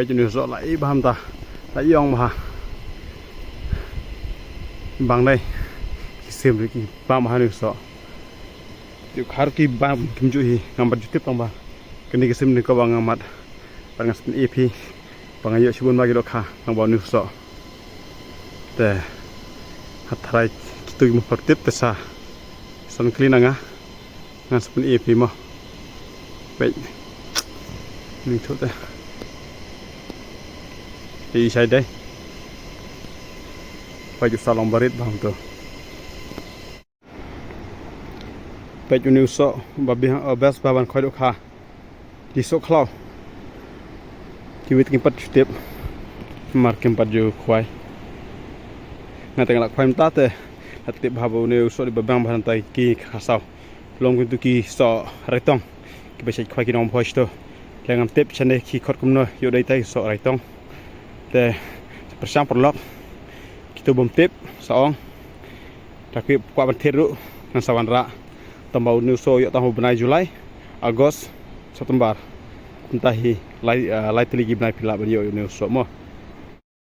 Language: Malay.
baik ni so lai baham ta lai yong ma bang đây xem cái ba mà hai so chịu khá cái ba kim chui hi ngambat jutip tong ba cái này cái sim này có bang ngamat bang ngastin EP bang ayo subun bagi dok ha nang bau ni so te hatrai tu mo pertip tesa san clean nga ngastin EP mo baik ni thot te đi sai đây phải chụp salon barit bang tu phải chụp new so babi best baban khoi dok ha di so khlau kiwit kimpat step mar kimpat ju khwai na tengah khwai mta te atip bhabu new so di babang bahan tai ki Khasaw long kintu ki so raitong ki besai khwai ki nom phoi sto lengam tip chane ki khot kumno yo dai tai so raitong te persang perlok kita bom tip saong tapi kwa ban thiru nang sawan ra tambau new so yo tahu Bnai July Agos September entah hi lai teli Bnai pila ban yo new so mo